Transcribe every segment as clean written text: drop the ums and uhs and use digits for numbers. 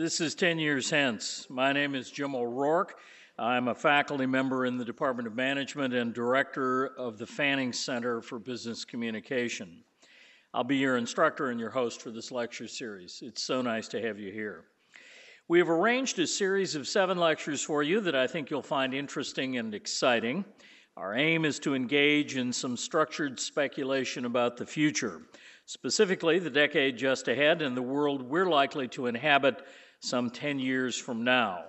This is 10 years hence. My name is Jim O'Rourke. I'm a faculty member in the Department of Management and director of the Fanning Center for Business Communication. I'll be your instructor and your host for this lecture series. It's so nice to have you here. We have arranged a series of 7 lectures for you that I think you'll find interesting and exciting. Our aim is to engage in some structured speculation about the future, specifically the decade just ahead and the world we're likely to inhabit some 10 years from now.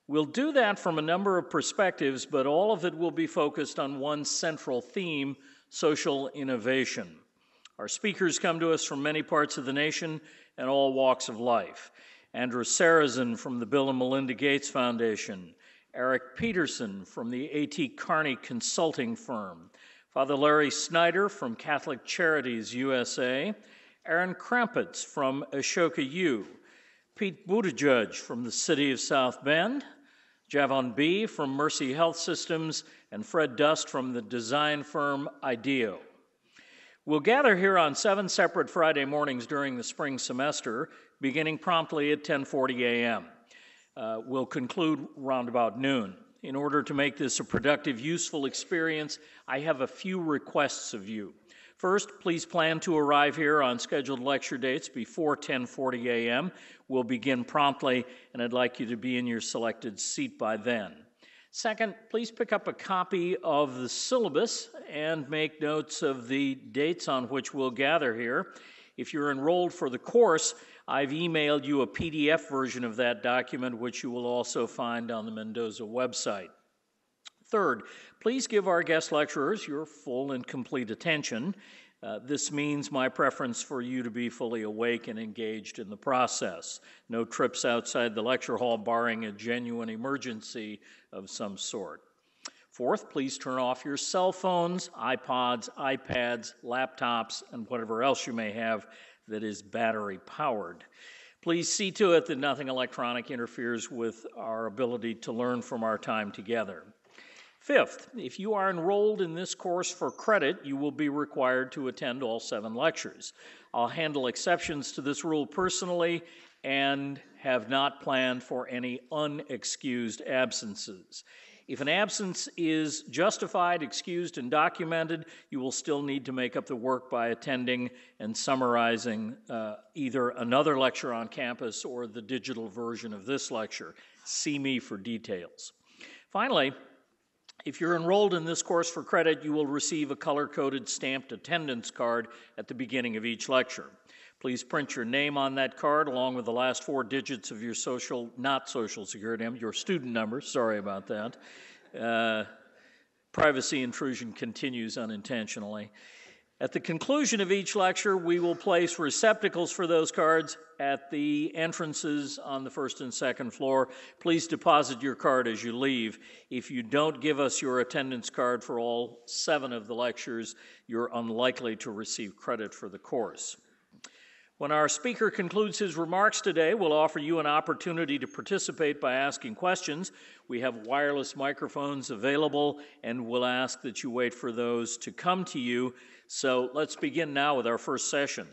We'll do that from a number of perspectives, but all of it will be focused on one central theme: social innovation. Our speakers come to us from many parts of the nation and all walks of life. Andrew Serazin from the Bill and Melinda Gates Foundation, Eric Peterson from the A.T. Kearney Consulting Firm, Father Larry Snyder from Catholic Charities USA, Aaron Krampitz from Ashoka U, Pete Buttigieg from the City of South Bend, Javon B. from Mercy Health Systems, and Fred Dust from the design firm IDEO. We'll gather here on 7 separate Friday mornings during the spring semester, beginning promptly at 10:40 a.m. We'll conclude around about noon. In order to make this a productive, useful experience, I have a few requests of you. First, please plan to arrive here on scheduled lecture dates before 10:40 a.m. We'll begin promptly, and I'd like you to be in your selected seat by then. Second, please pick up a copy of the syllabus and make notes of the dates on which we'll gather here. If you're enrolled for the course, I've emailed you a PDF version of that document, which you will also find on the Mendoza website. Third, please give our guest lecturers your full and complete attention. This means my preference for you to be fully awake and engaged in the process. No trips outside the lecture hall barring a genuine emergency of some sort. Fourth, please turn off your cell phones, iPods, iPads, laptops, and whatever else you may have that is battery powered. Please see to it that nothing electronic interferes with our ability to learn from our time together. Fifth, if you are enrolled in this course for credit, you will be required to attend all 7 lectures. I'll handle exceptions to this rule personally and have not planned for any unexcused absences. If an absence is justified, excused, and documented, you will still need to make up the work by attending and summarizing either another lecture on campus or the digital version of this lecture. See me for details. Finally, if you're enrolled in this course for credit, you will receive a color-coded stamped attendance card at the beginning of each lecture. Please print your name on that card along with the last 4 digits of your not social security number, your student number. Sorry about that. Privacy intrusion continues unintentionally. At the conclusion of each lecture, we will place receptacles for those cards at the entrances on the 1st and 2nd floor. Please deposit your card as you leave. If you don't give us your attendance card for all 7 of the lectures, you're unlikely to receive credit for the course. When our speaker concludes his remarks today, we'll offer you an opportunity to participate by asking questions. We have wireless microphones available, and we'll ask that you wait for those to come to you. So let's begin now with our first session.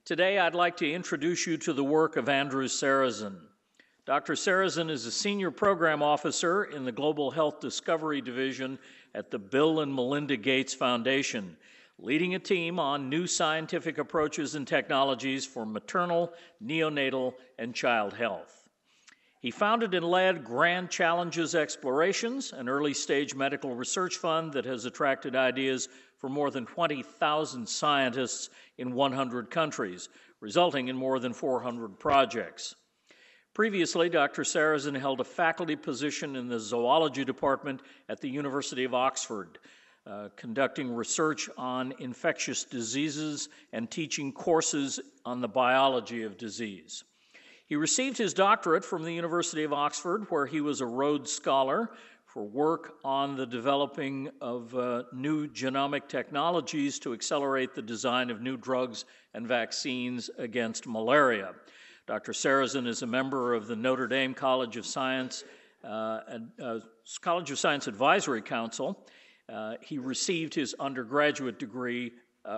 Today, I'd like to introduce you to the work of Andrew Serazin. Dr. Saracen is a senior program officer in the Global Health Discovery Division at the Bill and Melinda Gates Foundation, leading a team on new scientific approaches and technologies for maternal, neonatal, and child health. He founded and led Grand Challenges Explorations, an early-stage medical research fund that has attracted ideas for more than 20,000 scientists in 100 countries, resulting in more than 400 projects. Previously, Dr. Saracen held a faculty position in the zoology department at the University of Oxford, conducting research on infectious diseases and teaching courses on the biology of disease. He received his doctorate from the University of Oxford, where he was a Rhodes Scholar for work on the developing of new genomic technologies to accelerate the design of new drugs and vaccines against malaria. Dr. Saracen is a member of the Notre Dame College of Science Advisory Council. He received his undergraduate degree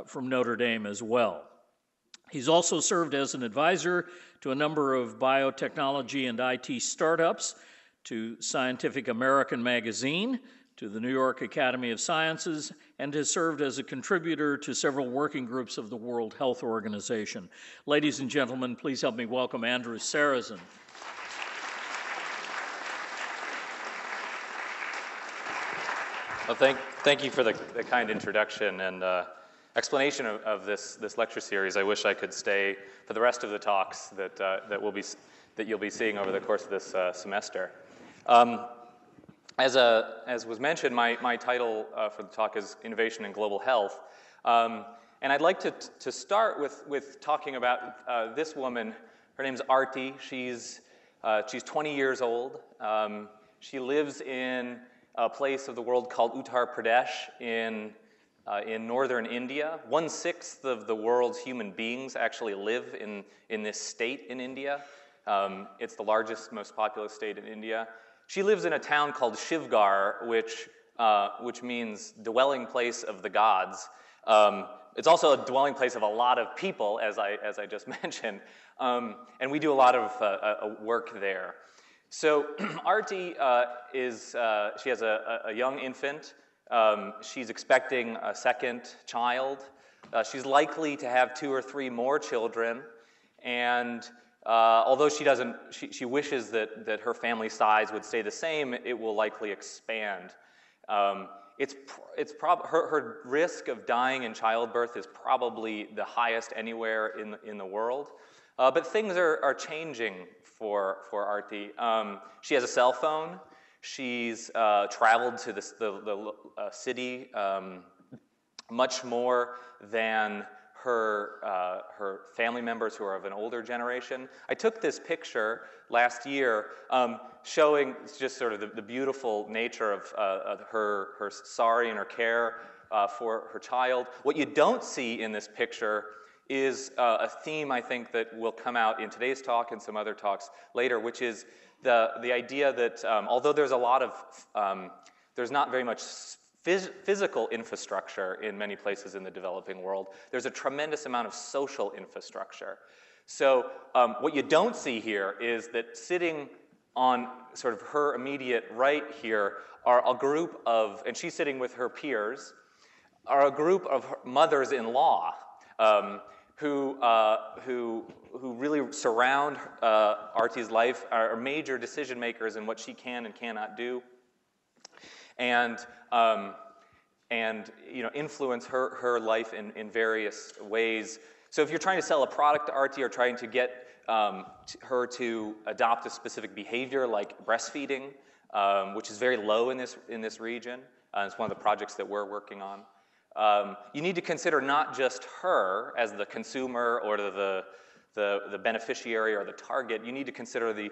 from Notre Dame as well. He's also served as an advisor to a number of biotechnology and IT startups, to Scientific American magazine, to the New York Academy of Sciences, and has served as a contributor to several working groups of the World Health Organization. Ladies and gentlemen, please help me welcome Andrew Serazin. Well, thank you for the kind introduction and explanation of this lecture series. I wish I could stay for the rest of the talks that you'll be seeing over the course of this semester. As was mentioned, my title for the talk is Innovation in Global Health, and I'd like to start with talking about this woman. Her name's Arti. She's 20 years old. She lives in a place of the world called Uttar Pradesh in northern India. 1/6 of the world's human beings actually live in this state in India. It's the largest, most populous state in India. She lives in a town called Shivgar, which means dwelling place of the gods. It's also a dwelling place of a lot of people, as I just mentioned, and we do a lot of work there. So Arti she has a young infant. She's expecting a second child. She's likely to have 2 or 3 more children, and although she wishes that her family size would stay the same, it will likely expand. Her risk of dying in childbirth is probably the highest anywhere in the world. But things are changing for Arti. She has a cell phone. She's traveled to the city much more than her family members who are of an older generation. I took this picture last year showing just sort of the beautiful nature of her sari and her care for her child. What you don't see in this picture is a theme, I think, that will come out in today's talk and some other talks later, which is the idea that although there's there's not very much physical infrastructure in many places in the developing world, there's a tremendous amount of social infrastructure. So what you don't see here is that sitting on sort of her immediate right here are a group of, and she's sitting with her peers, are a group of mothers-in-law who really surround Arti's life, are major decision makers in what she can and cannot do, and influence her life in various ways. So if you're trying to sell a product to Arti or trying to get her to adopt a specific behavior like breastfeeding, which is very low in this region, it's one of the projects that we're working on. You need to consider not just her as the consumer or the beneficiary or the target. You need to consider the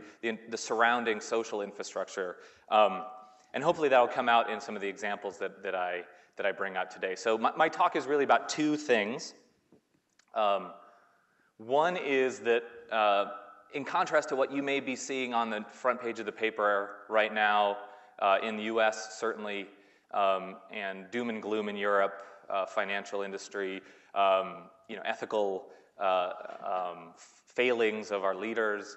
surrounding social infrastructure, and hopefully that will come out in some of the examples that I bring out today. So my talk is really about 2 things. One is that, in contrast to what you may be seeing on the front page of the paper right now, in the U.S. certainly, and doom and gloom in Europe, financial industry, ethical failings of our leaders,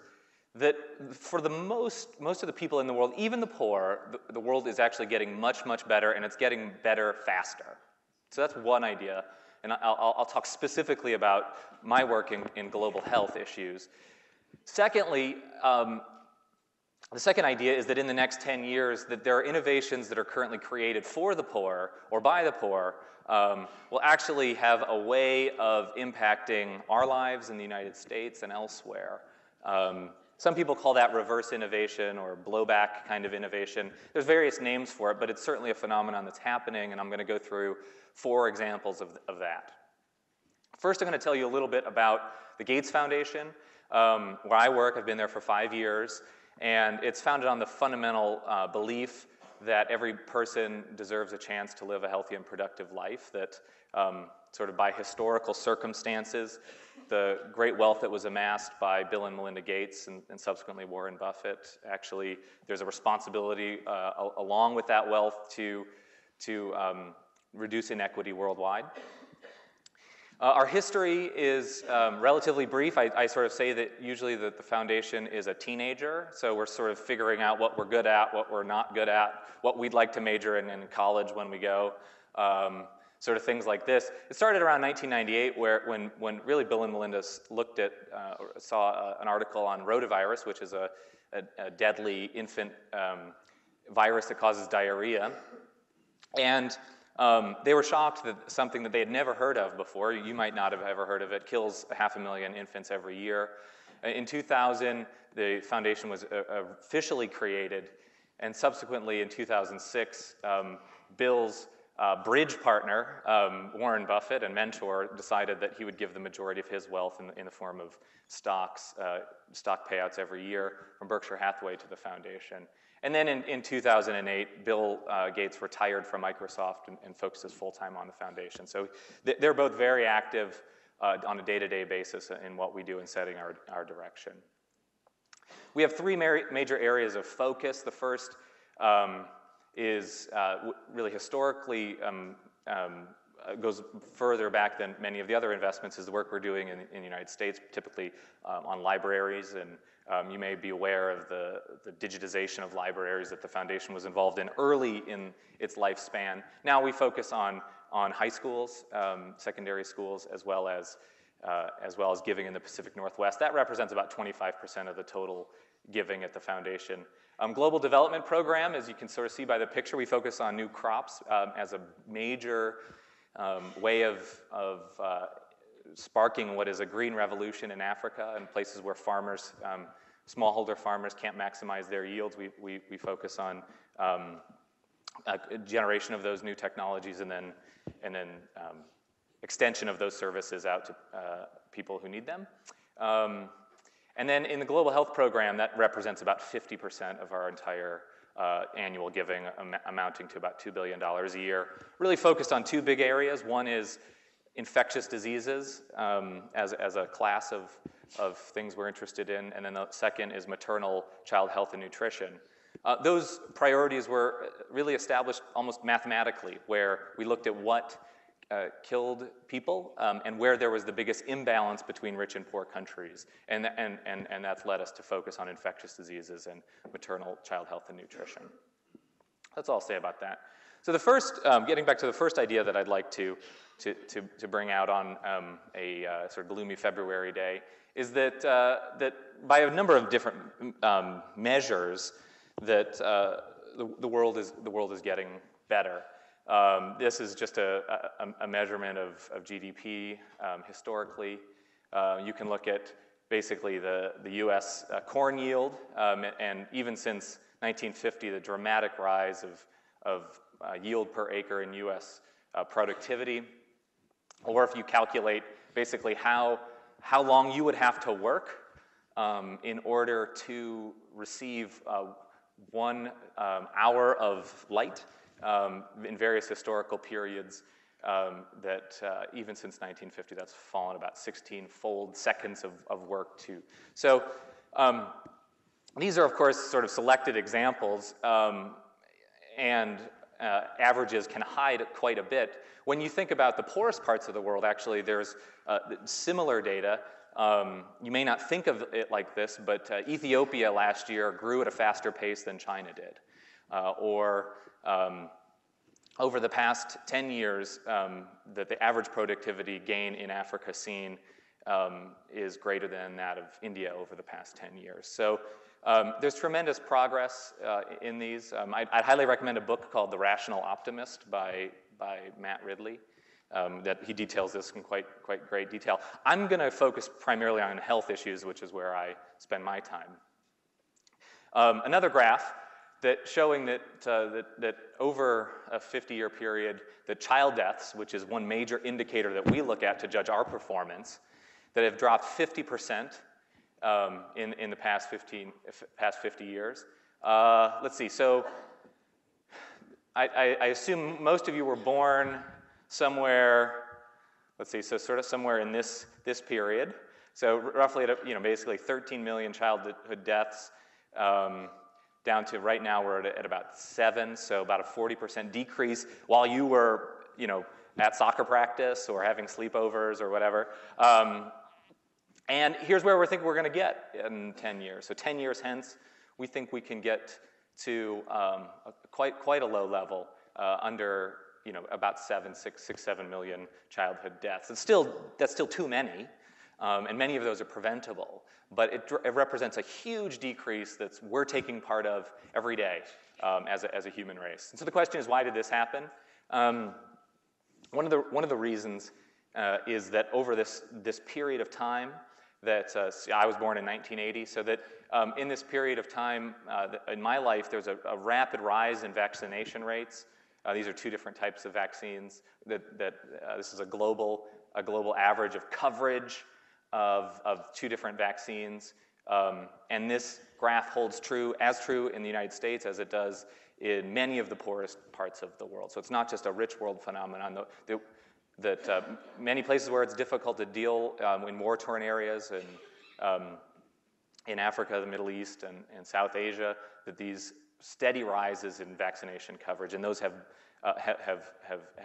that for the most of the people in the world, even the poor, the world is actually getting much, much better, and it's getting better faster. So that's one idea, and I'll talk specifically about my work in global health issues. Secondly, the second idea is that in the next 10 years, that there are innovations that are currently created for the poor or by the poor will actually have a way of impacting our lives in the United States and elsewhere. Some people call that reverse innovation or blowback kind of innovation. There's various names for it, but it's certainly a phenomenon that's happening, and I'm going to go through 4 examples of that. First, I'm going to tell you a little bit about the Gates Foundation, where I work. I've been there for 5 years, and it's founded on the fundamental belief that every person deserves a chance to live a healthy and productive life, that sort of by historical circumstances, the great wealth that was amassed by Bill and Melinda Gates and subsequently Warren Buffett, actually there's a responsibility along with that wealth to reduce inequity worldwide. Our history is relatively brief. I sort of say that usually the foundation is a teenager, so we're sort of figuring out what we're good at, what we're not good at, what we'd like to major in college when we go, sort of things like this. It started around 1998 when really Bill and Melinda looked at, saw an article on rotavirus, which is a deadly infant virus that causes diarrhea. And they were shocked that something that they had never heard of before, you might not have ever heard of it, kills 500,000 infants every year. In 2000, the foundation was officially created, and subsequently in 2006, Bill's bridge partner, Warren Buffett, and mentor, decided that he would give the majority of his wealth in the form of stocks, stock payouts every year from Berkshire Hathaway to the foundation. And then in 2008, Bill Gates retired from Microsoft and focuses full-time on the foundation. So they're both very active on a day-to-day basis in what we do in setting our direction. We have three major areas of focus. The first is really historically goes further back than many of the other investments, is the work we're doing in the United States, typically on libraries. And you may be aware of the digitization of libraries that the foundation was involved in early in its lifespan. Now we focus on high schools, secondary schools, as well as giving in the Pacific Northwest. That represents about 25% of the total giving at the foundation. Global development program, as you can sort of see by the picture, we focus on new crops as a major way of sparking what is a green revolution in Africa and places where farmers, smallholder farmers, can't maximize their yields. We focus on generation of those new technologies and then extension of those services out to people who need them. And then in the Global Health Program, that represents about 50% of our entire annual giving, amounting to about $2 billion a year. Really focused on two big areas. One is infectious diseases as a class of things we're interested in, and then the second is maternal child health and nutrition. Those priorities were really established almost mathematically, where we looked at what killed people and where there was the biggest imbalance between rich and poor countries. And that's led us to focus on infectious diseases and maternal child health and nutrition. That's all I'll say about that. So the first, getting back to the first idea that I'd like to bring out on a sort of gloomy February day, is that by a number of different measures that the world is getting better. This is just a measurement of GDP historically. You can look at basically the U.S. Corn yield, and even since 1950, the dramatic rise of yield per acre in U.S. Productivity. Or if you calculate basically how long you would have to work in order to receive 1 hour of light in various historical periods, that even since 1950, that's fallen about 16-fold seconds of work too. So these are, of course, sort of selected examples, and averages can hide quite a bit. When you think about the poorest parts of the world, actually, there's similar data. You may not think of it like this, but Ethiopia last year grew at a faster pace than China did. Over the past 10 years, that the average productivity gain in Africa seen is greater than that of India over the past 10 years. So there's tremendous progress in these. I'd highly recommend a book called The Rational Optimist by Matt Ridley. That he details this in quite great detail. I'm going to focus primarily on health issues, which is where I spend my time. Another graph showing that over a 50-year period, the child deaths, which is one major indicator that we look at to judge our performance, that have dropped 50% in the past 50 years. Let's see. So I assume most of you were born somewhere. Let's see. So sort of somewhere in this period. So roughly at basically 13 million childhood deaths. Down to right now we're at about 7, so about a 40% decrease. While you were, at soccer practice or having sleepovers or whatever. And here's where we think we're going to get in 10 years. So 10 years hence, we think we can get to quite a low level, under about 7 million childhood deaths. That's still too many, and many of those are preventable. But it represents a huge decrease that we're taking part of every day as a human race. And so the question is, why did this happen? One of the reasons is that over this period of time, that I was born in 1980, so that in this period of time in my life, there's a rapid rise in vaccination rates. These are two different types of vaccines. This is a global average of coverage of two different vaccines, and this graph holds true in the United States as it does in many of the poorest parts of the world. So it's not just a rich world phenomenon. That many places where it's difficult to deal in war-torn areas and in Africa, the Middle East, and South Asia, that these steady rises in vaccination coverage, and those have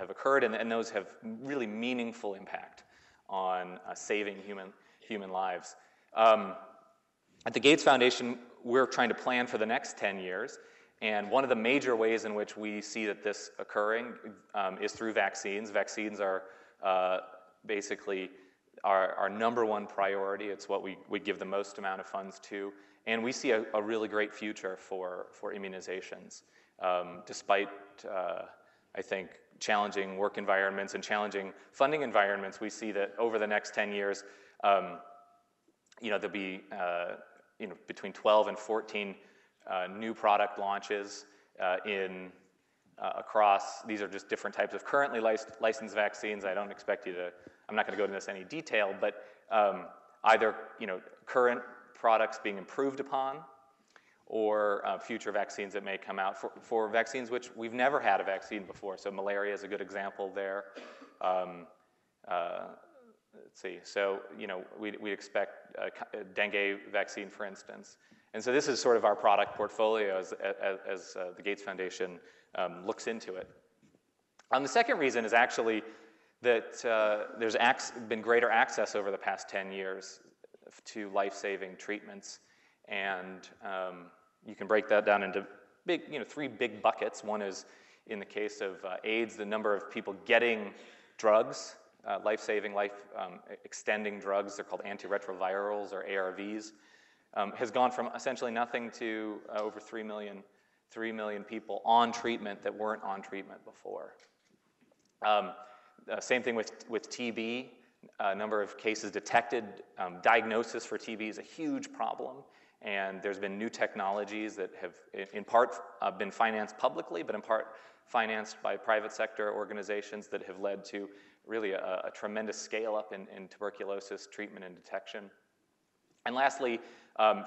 occurred, and those have really meaningful impact on saving human lives. At the Gates Foundation, we're trying to plan for the next 10 years. And one of the major ways in which we see that this occurring is through vaccines. Vaccines are basically our number one priority. It's what we give the most amount of funds to. And we see a really great future for immunizations. Despite, I think, challenging work environments and challenging funding environments, we see that over the next 10 years, there'll be between 12 and 14 new product launches across. These are just different types of currently licensed vaccines. I don't expect you to, I'm not going to go into this in any detail, but either current products being improved upon, or future vaccines that may come out for vaccines which we've never had a vaccine before. So malaria is a good example there. Let's see. So we expect a dengue vaccine, for instance. And so this is sort of our product portfolio as the Gates Foundation looks into it. The second reason is actually that there's been greater access over the past 10 years to life-saving treatments. And you can break that down into three big buckets. One is, in the case of AIDS, the number of people getting drugs, life-saving, life-extending drugs. They're called antiretrovirals, or ARVs. Has gone from essentially nothing to over 3 million people on treatment that weren't on treatment before. Same thing with TB. Number of cases detected. Diagnosis for TB is a huge problem, and there's been new technologies that have in part been financed publicly, but in part financed by private sector organizations that have led to really a tremendous scale up in tuberculosis treatment and detection. And lastly,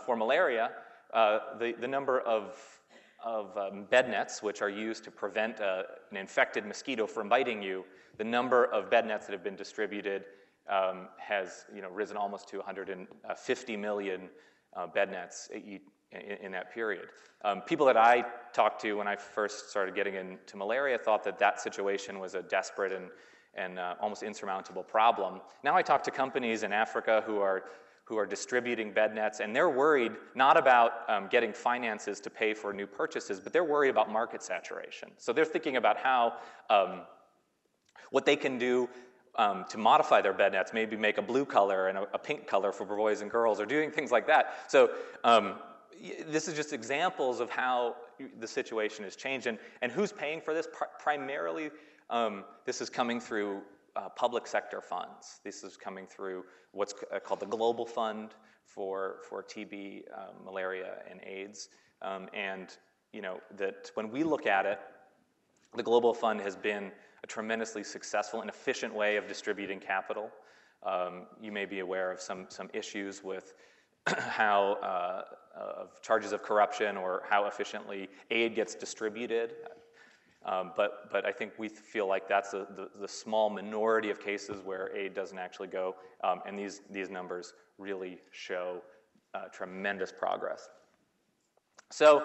for malaria, the number of bed nets, which are used to prevent an infected mosquito from biting you, the number of bed nets that have been distributed has risen almost to 150 million bed nets in that period. People that I talked to when I first started getting into malaria thought that situation was a desperate and almost insurmountable problem. Now I talk to companies in Africa who are distributing bed nets, and they're worried not about getting finances to pay for new purchases, but they're worried about market saturation. So they're thinking about how what they can do to modify their bed nets, maybe make a blue color and a pink color for boys and girls, or doing things like that. So this is just examples of how the situation has changed, and who's paying for this? Primarily, this is coming through public sector funds. This is coming through what's called the Global Fund for TB, malaria, and AIDS. And that when we look at it, the Global Fund has been a tremendously successful and efficient way of distributing capital. You may be aware of some issues with how of charges of corruption or how efficiently aid gets distributed. But I think we feel like that's the small minority of cases where aid doesn't actually go, and these numbers really show tremendous progress. So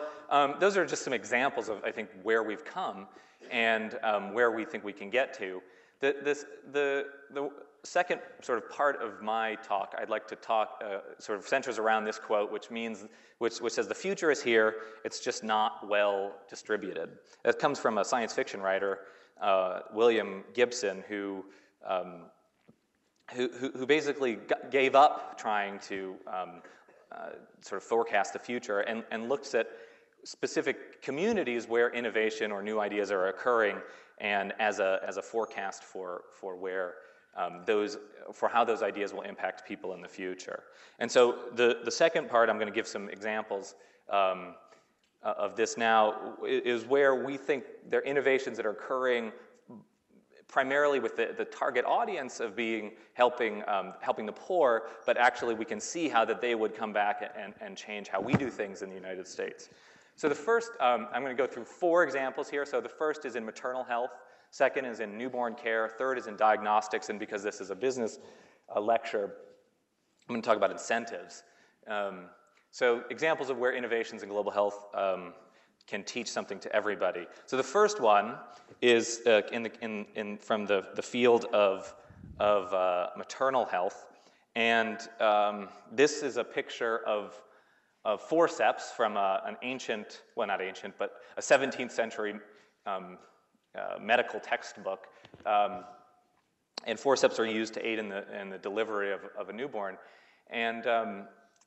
those are just some examples of, I think, where we've come and where we think we can get to. The second sort of part of my talk, I'd like to talk, sort of centers around this quote, which says, the future is here, it's just not well distributed. That comes from a science fiction writer, William Gibson, who basically gave up trying to sort of forecast the future and looks at specific communities where innovation or new ideas are occurring, and as a forecast for where for how those ideas will impact people in the future. And so the second part, I'm going to give some examples of this now, is where we think there are innovations that are occurring primarily with the target audience of helping the poor, but actually we can see how that they would come back and change how we do things in the United States. So the first, I'm going to go through 4 examples here. So the first is in maternal health, second is in newborn care, third is in diagnostics, and because this is a business lecture, I'm going to talk about incentives. So examples of where innovations in global health can teach something to everybody. So the first one is from the field of maternal health, and this is a picture of forceps from an ancient, well, not ancient, but a 17th century medical textbook. And forceps are used to aid in the delivery of a newborn. And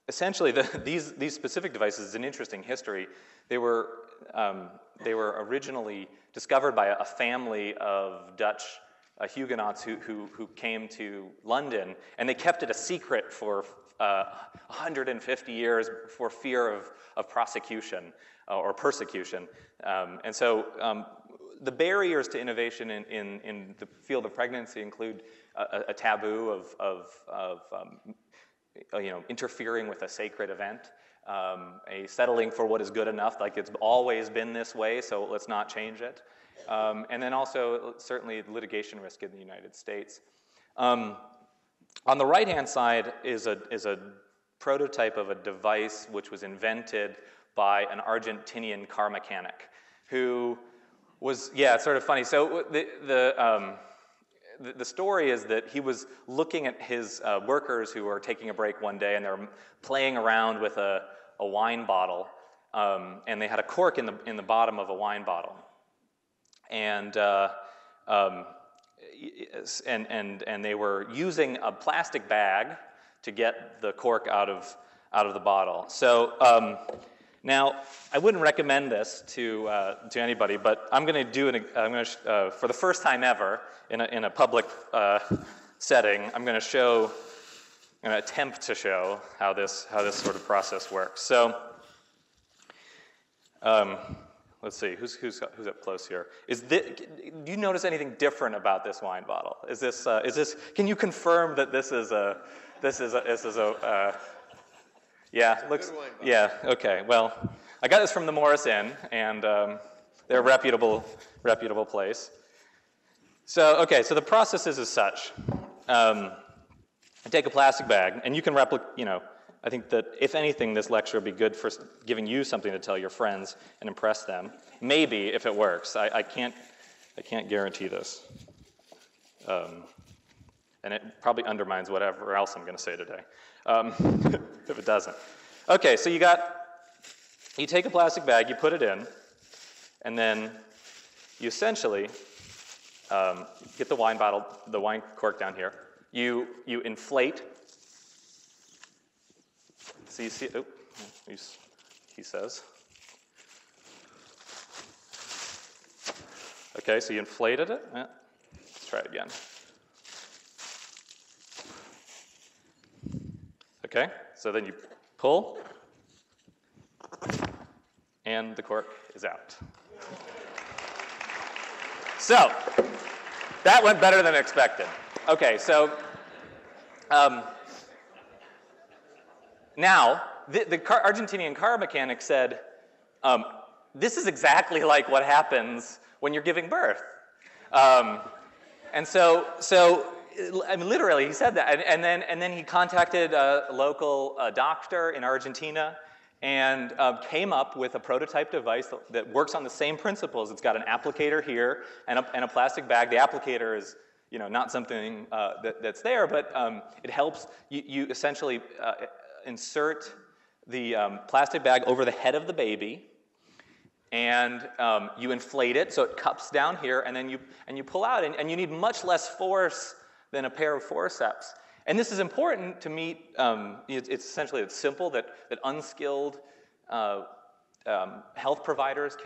essentially, these specific devices is an interesting history. They were originally discovered by a family of Dutch Huguenots who came to London, and they kept it a secret for 150 years for fear of prosecution or persecution. And so the barriers to innovation in the field of pregnancy include a taboo of interfering with a sacred event, a settling for what is good enough, like it's always been this way, so let's not change it. And then also, certainly, litigation risk in the United States. On the right-hand side is a prototype of a device which was invented by an Argentinian car mechanic who was, yeah, it's sort of funny. So the story is that he was looking at his workers who were taking a break one day, and they were playing around with a wine bottle, and they had a cork in the bottom of a wine bottle, and they were using a plastic bag to get the cork out of the bottle. So now I wouldn't recommend this to anybody, but I'm going to for the first time ever in a public setting, I'm going to attempt to show how this sort of process works. So let's see, who's up close here? Do you notice anything different about this wine bottle? Is this? Can you confirm that this is a? Yeah, looks. Yeah. Okay. Well, I got this from the Morris Inn, and they're a reputable place. So okay. So the process is as such. I take a plastic bag, and you can replicate. I think that if anything, this lecture would be good for giving you something to tell your friends and impress them. Maybe if it works. I can't guarantee this. And it probably undermines whatever else I'm going to say today, if it doesn't. Okay, so you take a plastic bag, you put it in, and then you essentially get the wine bottle, the wine cork down here. You inflate. So you see, he says. Okay, so you inflated it. Let's try it again. Okay, so then you pull, and the cork is out. So, that went better than expected. Okay, so now, the Argentinian car mechanic said, this is exactly like what happens when you're giving birth. And so I mean, literally, he said that, and then he contacted a local doctor in Argentina and came up with a prototype device that works on the same principles. It's got an applicator here and a plastic bag. The applicator not something that's there, but it helps. You essentially insert the plastic bag over the head of the baby, and you inflate it so it cups down here, and then you pull out, and you need much less force than a pair of forceps. And this is important to meet. It's simple that unskilled health providers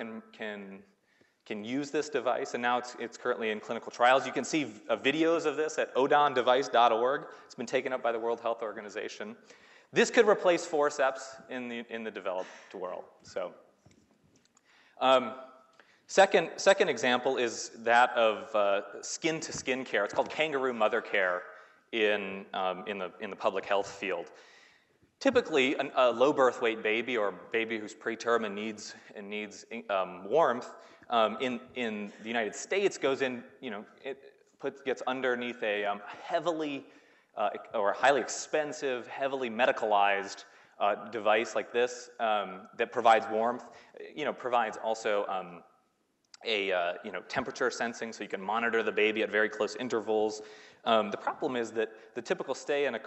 can use this device, and now it's currently in clinical trials. You can see videos of this at odondevice.org. It's been taken up by the World Health Organization. This could replace forceps in the developed world. So, second example is that of skin-to-skin care. It's called Kangaroo mother care in the public health field. Typically, a low birth weight baby or a baby who's preterm and needs warmth in the United States goes in, gets underneath a heavily or highly expensive, heavily medicalized device like this that provides warmth. Provides also temperature sensing, so you can monitor the baby at very close intervals. The problem is that the typical stay in a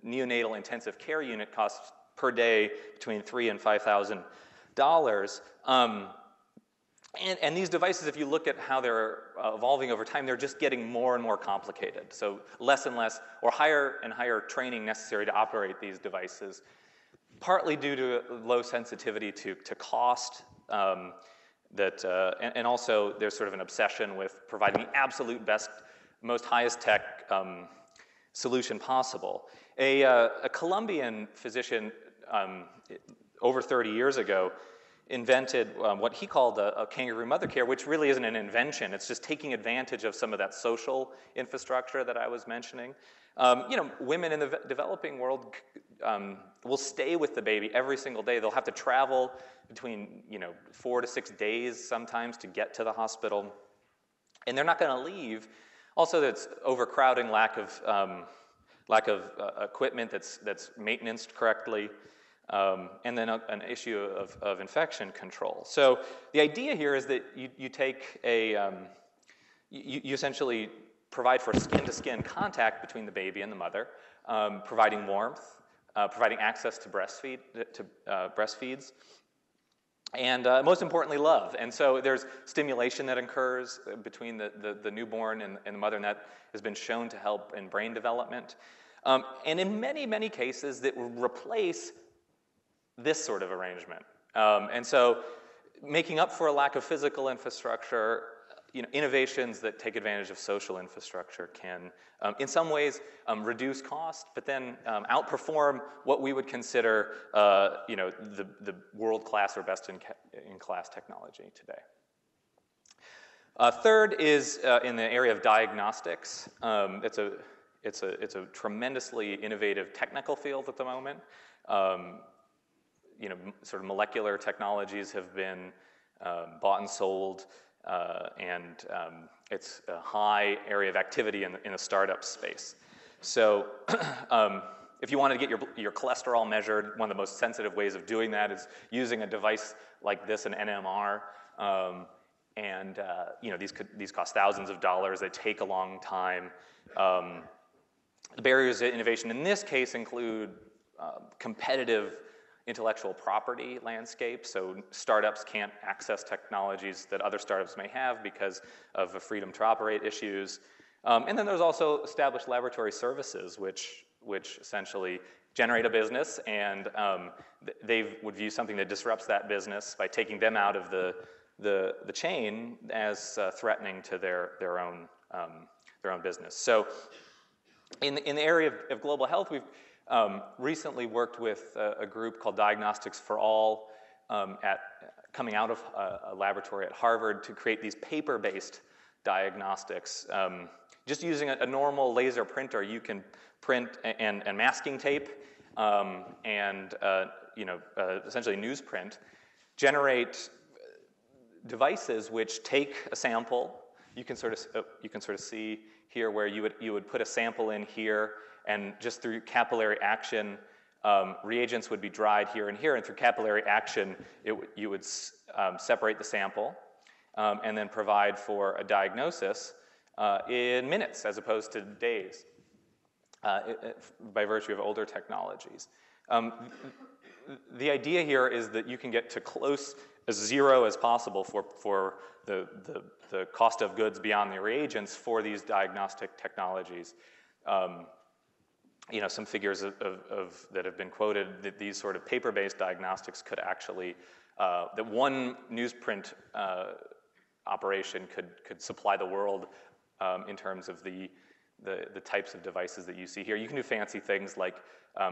neonatal intensive care unit costs per day between $3,000 and $5,000. And these devices, if you look at how they're evolving over time, they're just getting more and more complicated. So less and less, or higher and higher training necessary to operate these devices, partly due to low sensitivity to cost, and also there's sort of an obsession with providing the absolute best, most highest tech solution possible. A Colombian physician over 30 years ago invented what he called a kangaroo mother care, which really isn't an invention. It's just taking advantage of some of that social infrastructure that I was mentioning. Women in the developing world will stay with the baby every single day. They'll have to travel between 4 to 6 days sometimes to get to the hospital, and they're not going to leave. Also, that's overcrowding, lack of equipment that's maintained correctly. And then an issue of infection control. So the idea here is that you take you essentially provide for skin-to-skin contact between the baby and the mother, providing warmth, providing access to breastfeeds, and most importantly, love. And so there's stimulation that occurs between the newborn and the mother, and that has been shown to help in brain development. And in many, many cases, that will replace this sort of arrangement. And so making up for a lack of physical infrastructure, innovations that take advantage of social infrastructure can, in some ways, reduce cost, but then outperform what we would consider, the world-class or best-in-class technology today. Third is in the area of diagnostics. It's a tremendously innovative technical field at the moment. Sort of molecular technologies have been bought and sold, and it's a high area of activity in the startup space. So if you want to get your cholesterol measured, one of the most sensitive ways of doing that is using a device like this, an NMR. These cost thousands of dollars. They take a long time. The barriers to innovation in this case include competitive intellectual property landscape, so startups can't access technologies that other startups may have because of the freedom to operate issues. And then there's also established laboratory services, which essentially generate a business, and they would view something that disrupts that business by taking them out of the chain as threatening to their own business. So in the area of global health, we've recently worked with a group called Diagnostics for All coming out of a laboratory at Harvard to create these paper-based diagnostics. Just using a normal laser printer, you can print and masking tape and essentially newsprint, generate devices which take a sample. You can sort of see here where you would put a sample in here, and just through capillary action, reagents would be dried here and here, and through capillary action, you would separate the sample and then provide for a diagnosis. in minutes as opposed to days by virtue of older technologies. The idea here is that you can get to close as zero as possible for the cost of goods beyond the reagents for these diagnostic technologies. Some figures that have been quoted that these sort of paper-based diagnostics could actually, that one newsprint operation could supply the world in terms of the types of devices that you see here. You can do fancy things like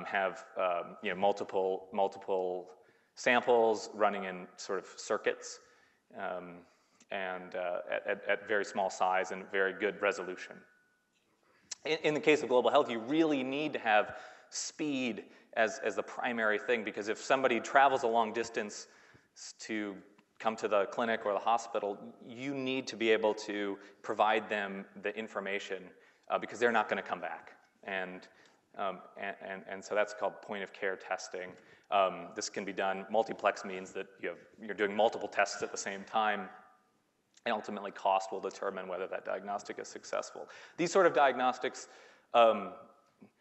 have multiple samples running in sort of circuits and at very small size and very good resolution. In the case of global health, you really need to have speed as the primary thing, because if somebody travels a long distance to come to the clinic or the hospital, you need to be able to provide them the information because they're not going to come back. And so that's called point-of-care testing. This can be done. Multiplex means that you're doing multiple tests at the same time, and ultimately cost will determine whether that diagnostic is successful. These sort of diagnostics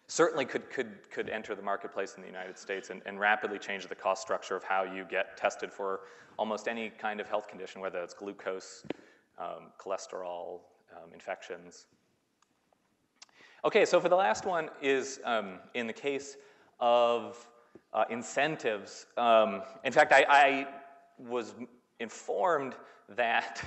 certainly could enter the marketplace in the United States and rapidly change the cost structure of how you get tested for almost any kind of health condition, whether it's glucose, cholesterol, infections. Okay, so for the last one is in the case of incentives. In fact, I was informed that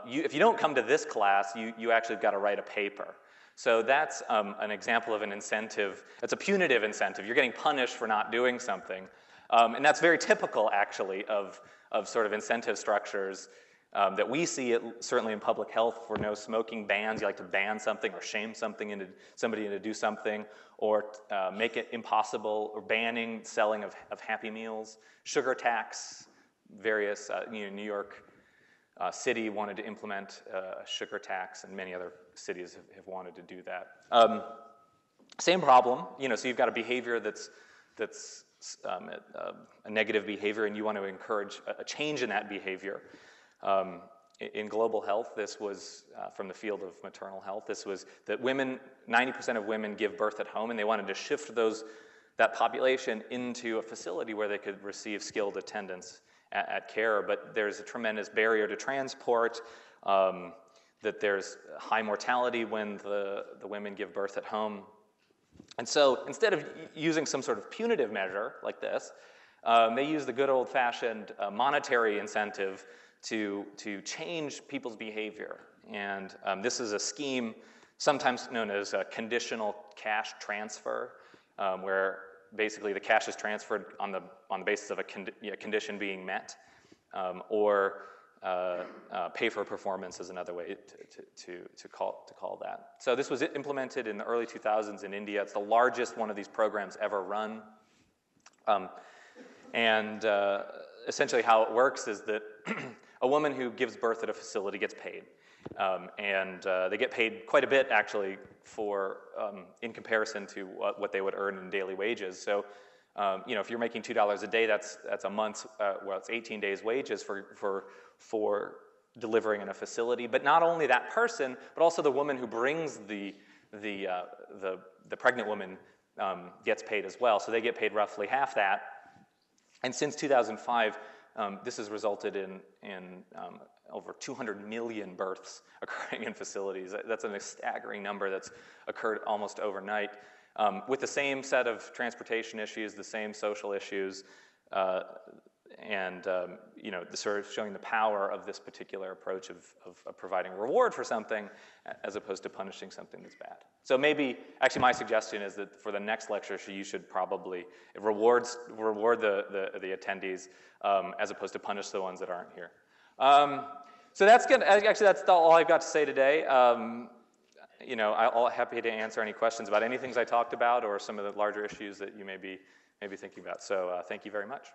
if you don't come to this class, you actually got to write a paper. So that's an example of an incentive. It's a punitive incentive. You're getting punished for not doing something. And that's very typical, actually, of sort of incentive structures that we see, certainly in public health, for no smoking bans. You like to ban something or shame somebody into do something, or make it impossible, or banning selling of Happy Meals, sugar tax. Various, New York City wanted to implement a sugar tax, and many other cities have wanted to do that. Same problem, so you've got a behavior that's a negative behavior, and you want to encourage a change in that behavior. In global health, this was from the field of maternal health. This was that 90% of women give birth at home, and they wanted to shift that population into a facility where they could receive skilled attendance at care. But there's a tremendous barrier to transport, that there's high mortality when the women give birth at home. And so instead of using some sort of punitive measure like this, they use the good old-fashioned monetary incentive to change people's behavior. And this is a scheme sometimes known as a conditional cash transfer, where basically the cash is transferred on the basis of a condition being met, or pay for performance is another way to call that. So this was implemented in the early 2000s in India. It's the largest one of these programs ever run. Essentially how it works is that a woman who gives birth at a facility gets paid. They get paid quite a bit, actually, in comparison to what they would earn in daily wages. So, if you're making $2 a day, that's a month's, it's 18 days' wages for delivering in a facility. But not only that person, but also the woman who brings the pregnant woman gets paid as well. So they get paid roughly half that. And since 2005, this has resulted in over 200 million births occurring in facilities. That's a staggering number that's occurred almost overnight, with the same set of transportation issues, the same social issues, and sort of showing the power of this particular approach of providing reward for something as opposed to punishing something that's bad. So maybe, actually my suggestion is that for the next lecture, you should probably reward the attendees as opposed to punish the ones that aren't here. So that's good. Actually, that's all I've got to say today. I'm happy to answer any questions about any things I talked about or some of the larger issues that you may be thinking about. So thank you very much.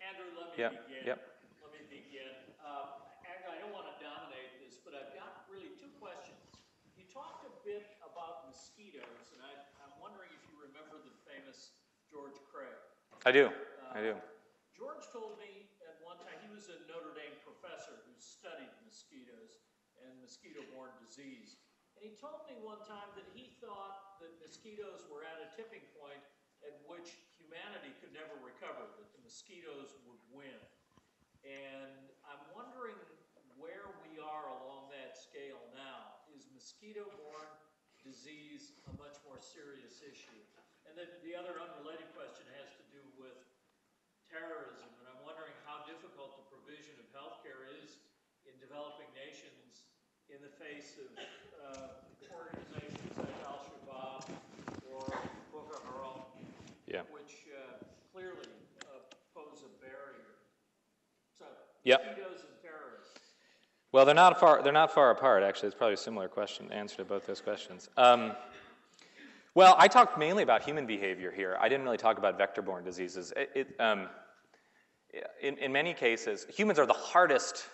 Andrew, let me begin. Yep. Let me begin. Andrew, I don't want bit about mosquitoes, and I'm wondering if you remember the famous George Craig. I do. I do. George told me at one time, he was a Notre Dame professor who studied mosquitoes and mosquito-borne disease. And he told me one time that he thought that mosquitoes were at a tipping point at which humanity could never recover, that the mosquitoes would win. And I'm wondering where we are along that scale now. Is mosquito-borne disease a much more serious issue? And then the other unrelated question has to do with terrorism, and I'm wondering how difficult the provision of healthcare is in developing nations in the face of organizations like Al-Shabaab or Boko Haram, which clearly pose a barrier. So, mosquitoes and terrorists. Well, they're not far apart, actually. It's probably a similar answer to both those questions. Well, I talked mainly about human behavior here. I didn't really talk about vector-borne diseases. In many cases, humans are the hardest,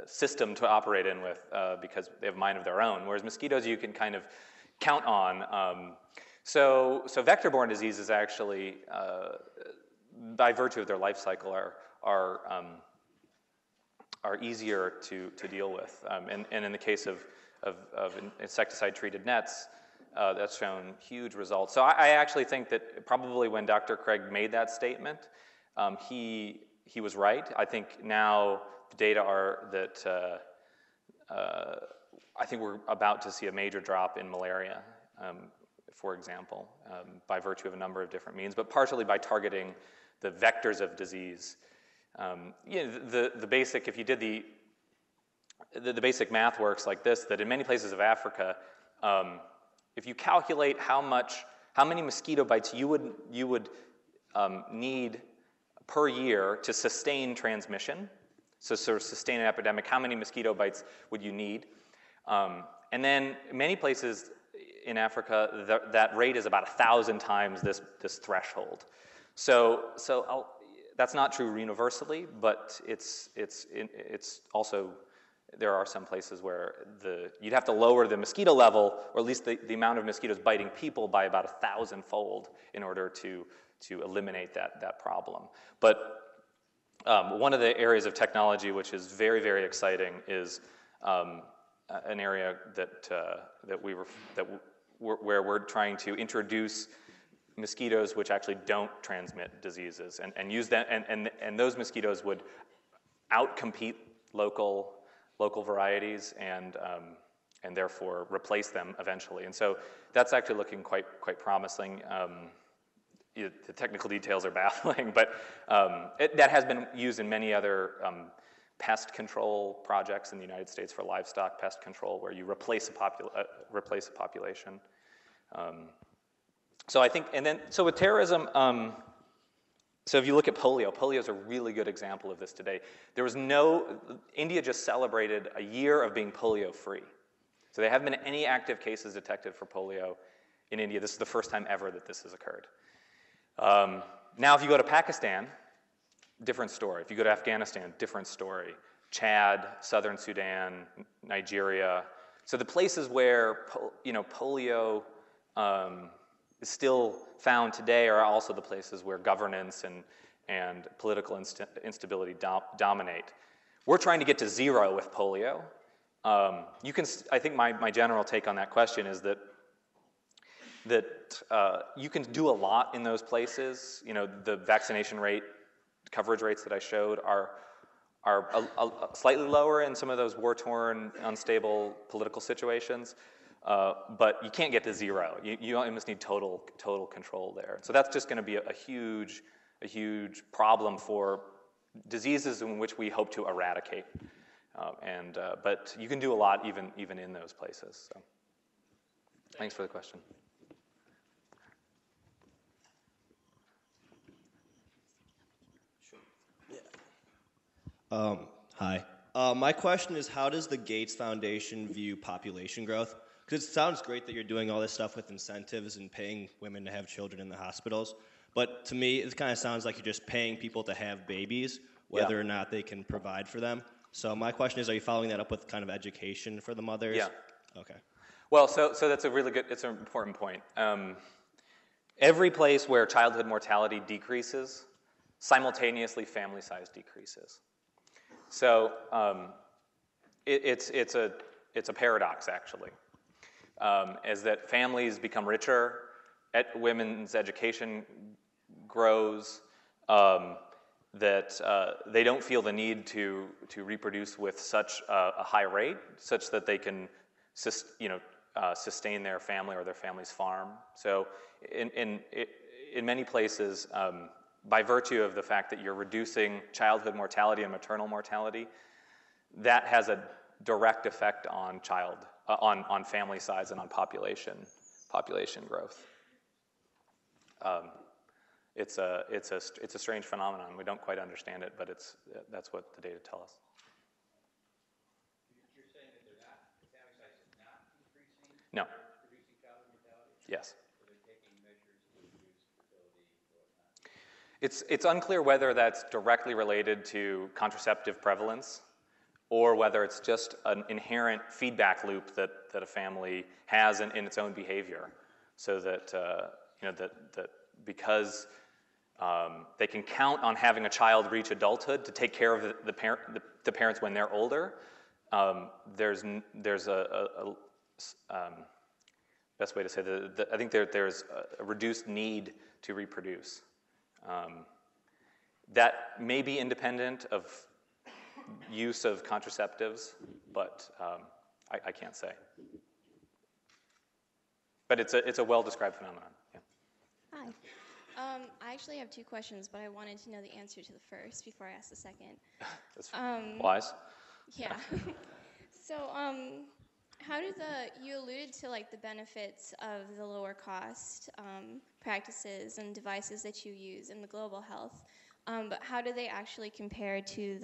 system to operate in with because they have a mind of their own. Whereas mosquitoes, you can kind of count on. So vector-borne diseases actually, by virtue of their life cycle, are easier to deal with. And in the case of insecticide-treated nets, that's shown huge results. So I actually think that probably when Dr. Craig made that statement, he was right. I think now the data are that I think we're about to see a major drop in malaria, for example, by virtue of a number of different means, but partially by targeting the vectors of disease. The basic, if you did the basic math works like this, that in many places of Africa, if you calculate how many mosquito bites you would need per year to sustain transmission, so sort of sustain an epidemic, how many mosquito bites would you need? And then in many places in Africa, that rate is about 1,000 times this threshold. So that's not true universally, but it's also, there are some places where you'd have to lower the mosquito level, or at least the amount of mosquitoes biting people, by about 1,000-fold in order to eliminate that problem. But one of the areas of technology which is very, very exciting is an area where we're trying to introduce mosquitoes which actually don't transmit diseases, and use that, and those mosquitoes would outcompete local varieties and therefore replace them eventually. And so that's actually looking quite promising. The technical details are baffling, but that has been used in many other pest control projects in the United States for livestock pest control, where you replace a population. So I think, so with terrorism, so if you look at polio is a really good example of this today. India just celebrated a year of being polio-free. So there haven't been any active cases detected for polio in India. This is the first time ever that this has occurred. Now, if you go to Pakistan, different story. If you go to Afghanistan, different story. Chad, Southern Sudan, Nigeria. So the places where polio is still found today are also the places where governance and political instability dominate. We're trying to get to zero with polio. I think my general take on that question is that you can do a lot in those places. The vaccination rate, coverage rates that I showed are slightly lower in some of those war-torn, unstable political situations. But you can't get to zero. You almost need total control there. So that's just going to be a huge problem for diseases in which we hope to eradicate. But you can do a lot even in those places. So thanks for the question. Hi. My question is, how does the Gates Foundation view population growth? Because it sounds great that you're doing all this stuff with incentives and paying women to have children in the hospitals, but to me, it kind of sounds like you're just paying people to have babies, whether or not they can provide for them. So my question is, are you following that up with kind of education for the mothers? Yeah. Okay. Well, so that's a really good, it's an important point. Every place where childhood mortality decreases, simultaneously family size decreases. So it's a paradox, actually, is that families become richer, women's education grows, that they don't feel the need to reproduce with such a high rate, such that they can sustain their family or their family's farm. So in many places, by virtue of the fact that you're reducing childhood mortality and maternal mortality, that has a direct effect on on family size and on population growth. It's a strange phenomenon. We don't quite understand it, but that's what the data tell us. You're saying that family size is not decreasing? No. Reducing childhood mortality? Yes. So they're taking measures to reduce fertility or whatnot? It's unclear whether that's directly related to contraceptive prevalence or whether it's just an inherent feedback loop that a family has in its own behavior, so that that because they can count on having a child reach adulthood to take care of the parents when they're older. There's a best way to say I think there's a reduced need to reproduce. That may be independent of use of contraceptives, but I can't say. But it's a well-described phenomenon. Yeah. Hi. I actually have two questions, but I wanted to know the answer to the first before I ask the second. That's wise. Yeah. So, how do you alluded to like the benefits of the lower cost practices and devices that you use in the global health, but how do they actually compare to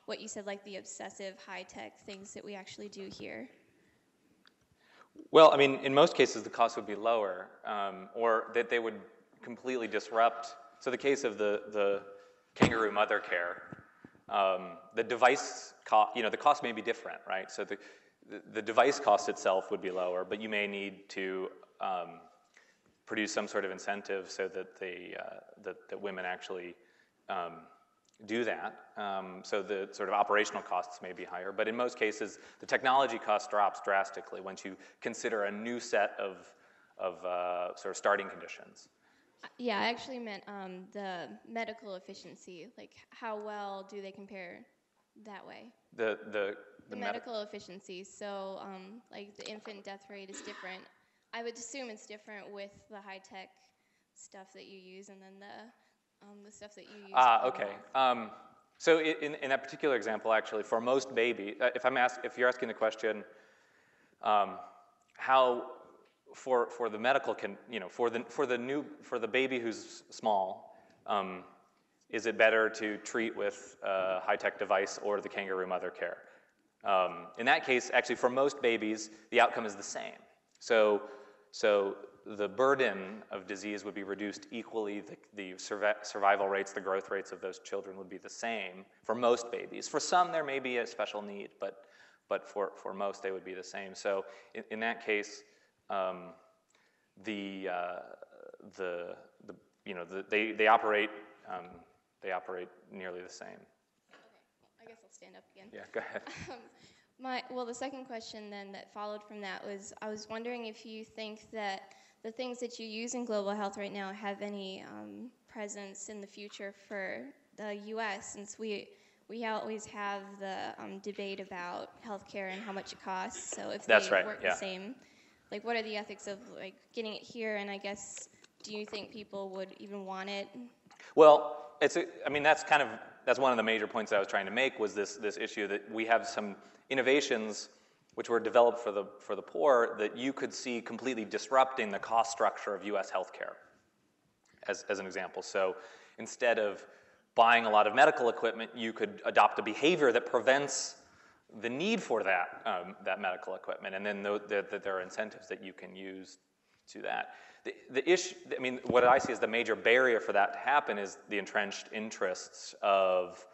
what you said, like the obsessive high-tech things that we actually do here? Well, I mean, in most cases, the cost would be lower, or that they would completely disrupt. So the case of the Kangaroo mother care, the device cost, the cost may be different, right? So the device cost itself would be lower, but you may need to produce some sort of incentive so that that women actually do that. So the sort of operational costs may be higher, but in most cases, the technology cost drops drastically once you consider a new set of sort of starting conditions. Yeah, I actually meant the medical efficiency. Like, how well do they compare that way? The medical efficiency. So, like the infant death rate is different. I would assume it's different with the high-tech stuff that you use, and then the stuff that you use. Okay. So in that particular example, actually, for most babies, if you're asking the question, how for the medical for the baby who's small, is it better to treat with a high-tech device or the Kangaroo mother care? In that case, actually, for most babies, the outcome is the same. So the burden of disease would be reduced equally. The survival rates, the growth rates of those children would be the same for most babies. For some, there may be a special need, but for most, they would be the same. So in that case, they operate nearly the same. Okay, I guess I'll stand up again. Yeah, go ahead. The second question then that followed from that was, I was wondering if you think that the things that you use in global health right now have any presence in the future for the U.S., since we always have the debate about healthcare and how much it costs. So if That's they right, work yeah. the same, like what are the ethics of like getting it here? And I guess, do you think people would even want it? Well, that's one of the major points that I was trying to make, was this issue that we have some innovations which were developed for the poor that you could see completely disrupting the cost structure of U.S. healthcare, as an example. So instead of buying a lot of medical equipment, you could adopt a behavior that prevents the need for that medical equipment, and then there are incentives that you can use to that. The issue, what I see as the major barrier for that to happen is the entrenched interests of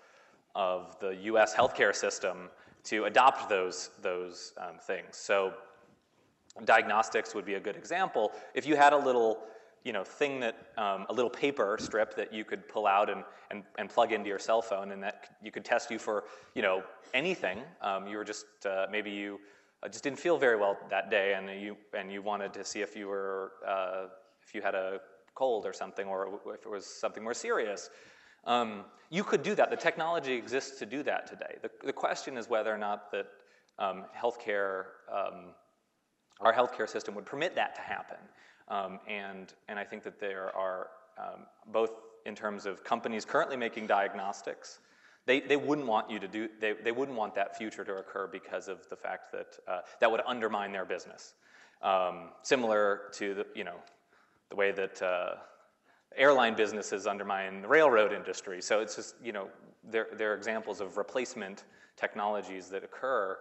of the U.S. healthcare system to adopt those things. So diagnostics would be a good example. If you had a little thing that, a little paper strip that you could pull out and plug into your cell phone, and that you could test you for, anything. You were just, maybe you just didn't feel very well that day, and you wanted to see if you were, if you had a cold or something, or if it was something more serious. You could do that. The technology exists to do that today. The question is whether or not that healthcare, our healthcare system would permit that to happen. And I think that there are, both in terms of companies currently making diagnostics, they wouldn't want you to do, they wouldn't want that future to occur because of the fact that that would undermine their business. Similar to the way that airline businesses undermine the railroad industry. So it's just, there are examples of replacement technologies that occur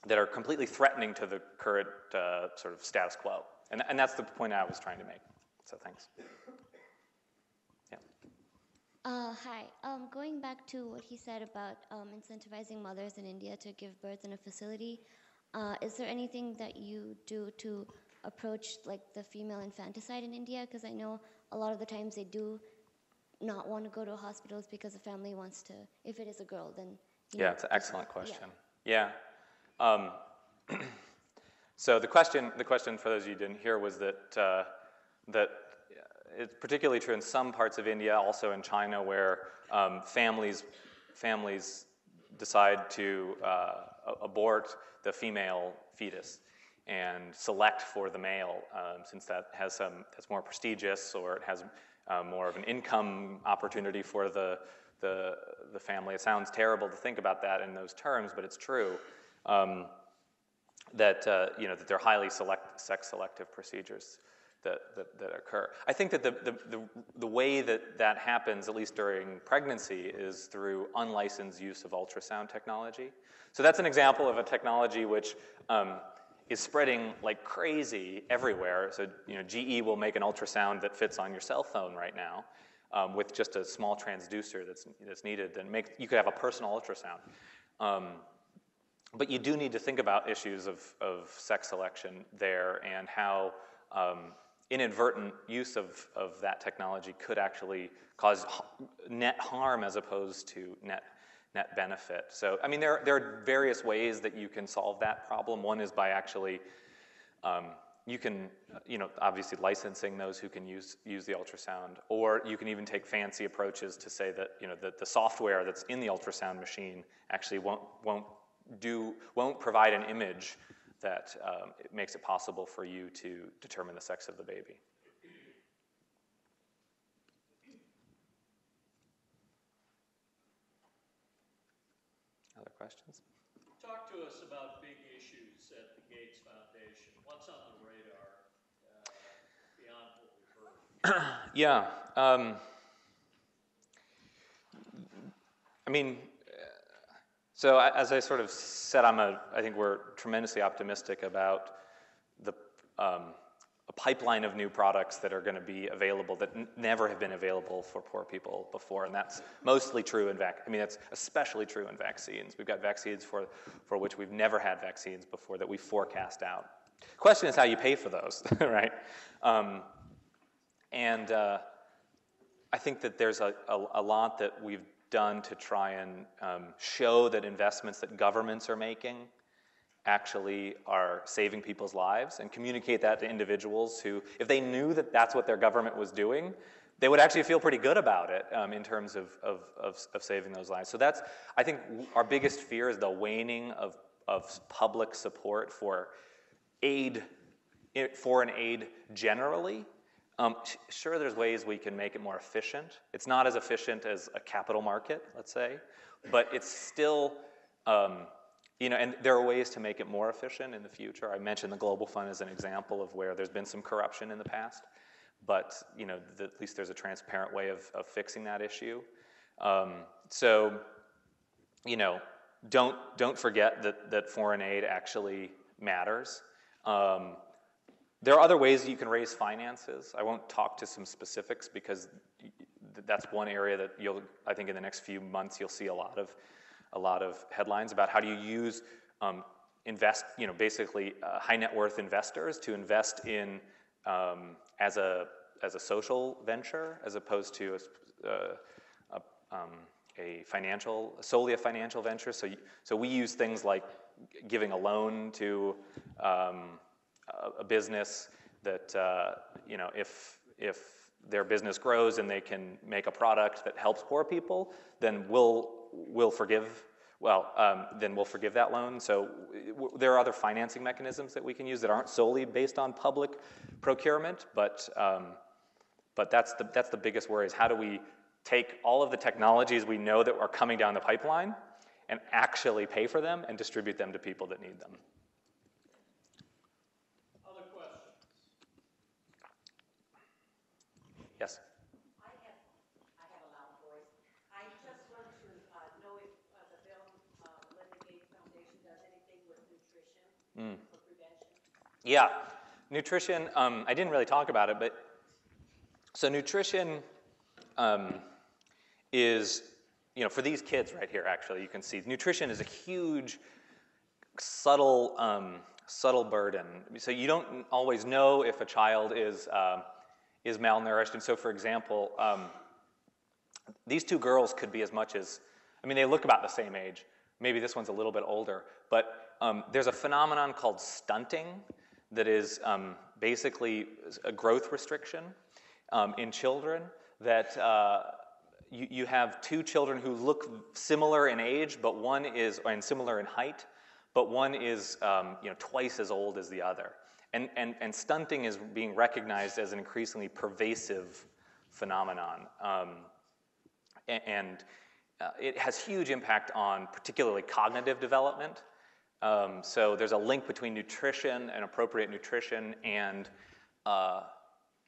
that are completely threatening to the current sort of status quo. And that's the point I was trying to make. So thanks. Yeah. Hi. Going back to what he said about incentivizing mothers in India to give birth in a facility, is there anything that you do to approach like the female infanticide in India? Because I know a lot of the times they do not want to go to hospitals because the family wants to, if it is a girl, then... Yeah, it's an excellent question. Yeah. So the question for those of you who didn't hear was that that it's particularly true in some parts of India, also in China, where families decide to abort the female fetus and select for the male, since that has that's more prestigious, or it has more of an income opportunity for the family. It sounds terrible to think about that in those terms, but it's true. That that they're highly sex-selective procedures that occur. I think that the way that happens, at least during pregnancy, is through unlicensed use of ultrasound technology. So that's an example of a technology which is spreading like crazy everywhere. So GE will make an ultrasound that fits on your cell phone right now, with just a small transducer that's needed, and you could have a personal ultrasound. But you do need to think about issues of sex selection there, and how inadvertent use of that technology could actually cause net harm as opposed to net benefit. So, I mean, there are various ways that you can solve that problem. One is by actually, you can, obviously licensing those who can use the ultrasound, or you can even take fancy approaches to say that, that the software that's in the ultrasound machine actually won't provide an image that it makes it possible for you to determine the sex of the baby. Other questions? Talk to us about big issues at the Gates Foundation. What's on the radar beyond what we've heard? Yeah. I mean, so as I sort of said, I think we're tremendously optimistic about a pipeline of new products that are going to be available that never have been available for poor people before, and that's mostly true in that's especially true in vaccines. We've got vaccines for which we've never had vaccines before that we forecast out. Question is how you pay for those, right? And I think that there's a lot that we've done to try and show that investments that governments are making actually are saving people's lives, and communicate that to individuals who, if they knew that that's what their government was doing, they would actually feel pretty good about it in terms of saving those lives. So that's, I think, our biggest fear is the waning of public support for foreign aid generally. Sure, there's ways we can make it more efficient. It's not as efficient as a capital market, let's say, but it's still, and there are ways to make it more efficient in the future. I mentioned the Global Fund as an example of where there's been some corruption in the past, but at least there's a transparent way of fixing that issue. So, don't forget that foreign aid actually matters. There are other ways you can raise finances. I won't talk to some specifics because that's one area that I think in the next few months you'll see a lot of headlines about how do you use basically high net worth investors to invest in as a social venture as opposed to solely a financial venture. So we use things like giving a loan to a business that if their business grows and they can make a product that helps poor people, then we'll forgive that loan. So there are other financing mechanisms that we can use that aren't solely based on public procurement, but that's the biggest worry is how do we take all of the technologies we know that are coming down the pipeline and actually pay for them and distribute them to people that need them. Other questions? Yes? I have a loud voice. I just want to know if the Bill Melinda Gates Foundation does anything with nutrition for prevention. Yeah, nutrition, I didn't really talk about it, but so nutrition is, for these kids right here, actually, you can see nutrition is a huge, subtle burden. So you don't always know if a child is malnourished. And so, for example, these two girls could be as much as, they look about the same age. Maybe this one's a little bit older. But there's a phenomenon called stunting that is basically a growth restriction in children that you have two children who look similar in age, but and similar in height, but one is twice as old as the other. And stunting is being recognized as an increasingly pervasive phenomenon. It has huge impact on particularly cognitive development. So there's a link between nutrition and appropriate nutrition and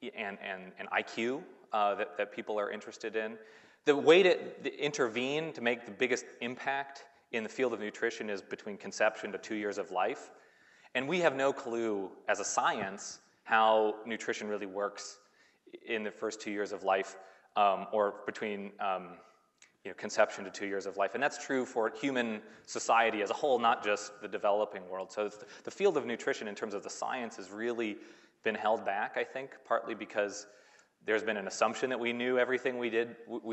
IQ that people are interested in. The way to intervene to make the biggest impact in the field of nutrition is between conception to 2 years of life. And we have no clue as a science how nutrition really works in the first 2 years of life or between conception to 2 years of life. And that's true for human society as a whole, not just the developing world. So the field of nutrition in terms of the science has really been held back, I think, partly because there's been an assumption that we knew everything we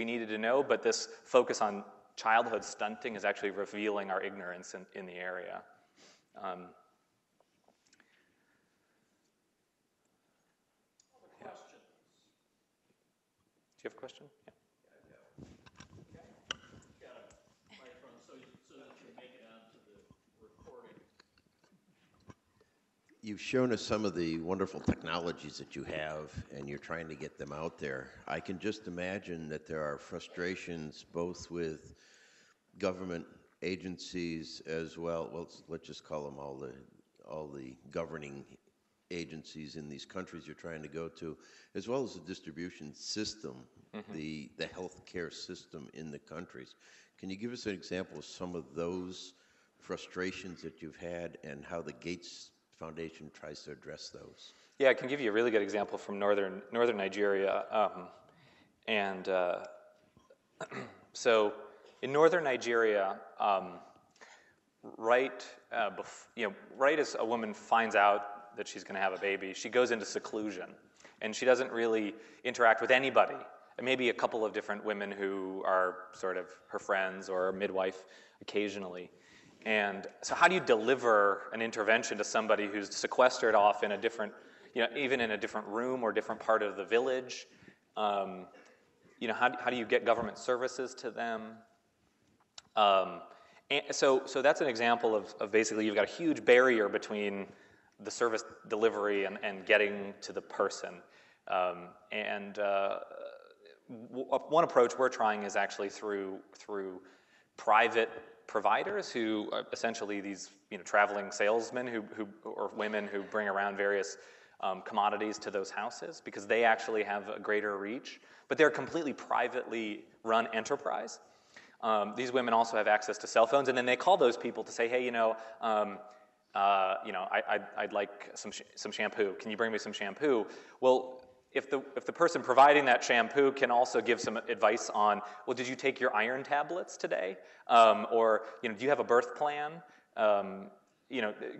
needed to know, but this focus on childhood stunting is actually revealing our ignorance in the area. Questions? Do you have a question? Yeah. Got a microphone so that you make it onto the recording. You've shown us some of the wonderful technologies that you have, and you're trying to get them out there. I can just imagine that there are frustrations both with government agencies as well. Well, let's just call them all the governing agencies in these countries you're trying to go to, as well as the distribution system, the healthcare system in the countries. Can you give us an example of some of those frustrations that you've had and how the Gates Foundation tries to address those? Yeah, I can give you a really good example from northern Nigeria. So in northern Nigeria, right as a woman finds out that she's going to have a baby, she goes into seclusion, and she doesn't really interact with anybody. Maybe a couple of different women who are sort of her friends or a midwife occasionally. And so how do you deliver an intervention to somebody who's sequestered off in a different, even in a different room or different part of the village? How do you get government services to them? So that's an example of basically you've got a huge barrier between the service delivery and getting to the person. One approach we're trying is actually through private providers who are essentially these traveling salesmen or women who bring around various commodities to those houses because they actually have a greater reach, but they're a completely privately run enterprise. These women also have access to cell phones, and then they call those people to say, hey, I'd like some shampoo. Can you bring me some shampoo? Well, if the person providing that shampoo can also give some advice on, well, did you take your iron tablets today? Or, do you have a birth plan?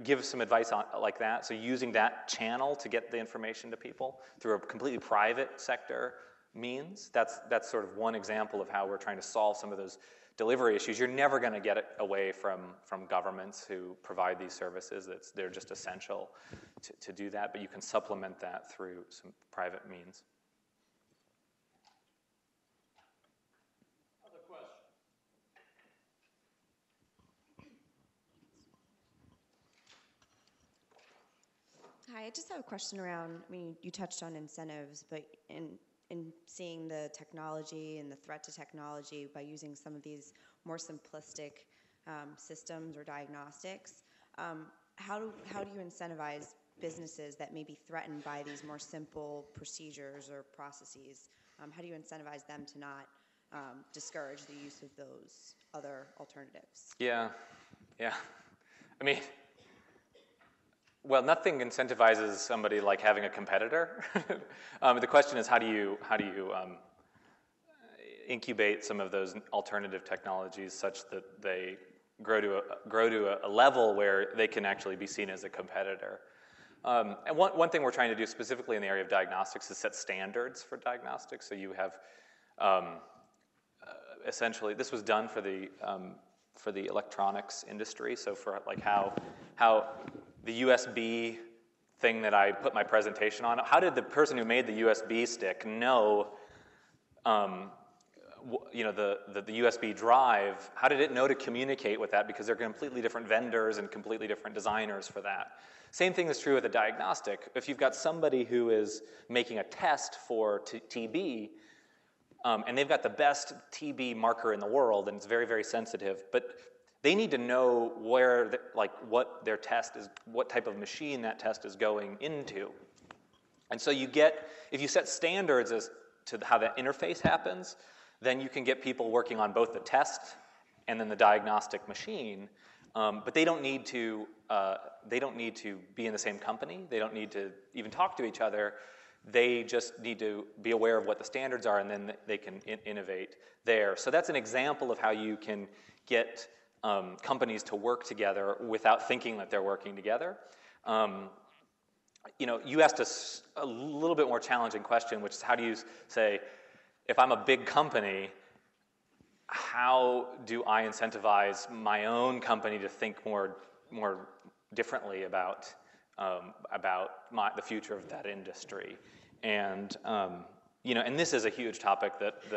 Give some advice on like that. So using that channel to get the information to people through a completely private sector means, that's sort of one example of how we're trying to solve some of those delivery issues. You're never going to get it away from governments who provide these services. They're just essential to do that, but you can supplement that through some private means. Other questions? Hi, I just have a question around, you touched on incentives, but in seeing the technology and the threat to technology by using some of these more simplistic systems or diagnostics, how do you incentivize businesses that may be threatened by these more simple procedures or processes? How do you incentivize them to not discourage the use of those other alternatives? Yeah. Well, nothing incentivizes somebody like having a competitor. The question is, how do you incubate some of those alternative technologies such that they grow to a level where they can actually be seen as a competitor? And one thing we're trying to do specifically in the area of diagnostics is set standards for diagnostics. So you have essentially, this was done for the electronics industry. So for like how the USB thing that I put my presentation on, how did the person who made the USB stick know, the USB drive, how did it know to communicate with that? Because they're completely different vendors and completely different designers for that. Same thing is true with a diagnostic. If you've got somebody who is making a test for TB, and they've got the best TB marker in the world, and it's very, very sensitive, but they need to know what their test is, what type of machine that test is going into. And so if you set standards as to how that interface happens, then you can get people working on both the test and then the diagnostic machine. But they don't need to be in the same company. They don't need to even talk to each other. They just need to be aware of what the standards are, and then they can innovate there. So that's an example of how you can get companies to work together without thinking that they're working together. You asked us a little bit more challenging question, which is how do you say, if I'm a big company, how do I incentivize my own company to think more differently about the future of that industry? And and this is a huge topic that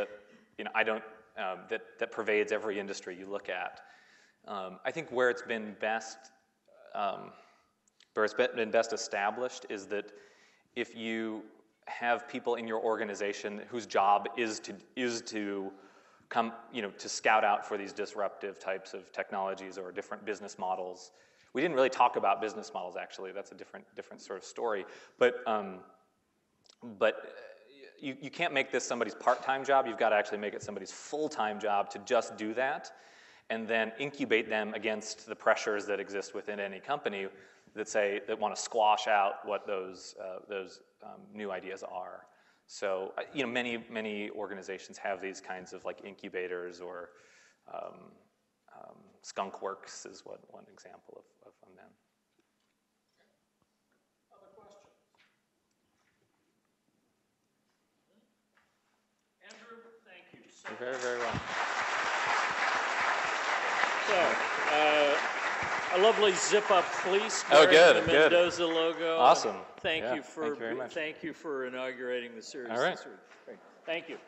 pervades every industry you look at. I think where it's been best established is that if you have people in your organization whose job is to come, to scout out for these disruptive types of technologies or different business models. We didn't really talk about business models, actually. That's a different sort of story. But you can't make this somebody's part-time job. You've got to actually make it somebody's full-time job to just do that, and then incubate them against the pressures that exist within any company that want to squash out what those new ideas are. So many organizations have these kinds of like incubators, or Skunk Works is one example of them. Other questions? Andrew, thank you. You're very, very welcome. So, a lovely zip-up fleece good, wearing the good. Mendoza logo. Awesome. Thank Yeah, you thank you very much. Thank you for inaugurating the series. All right. Great. Thank you.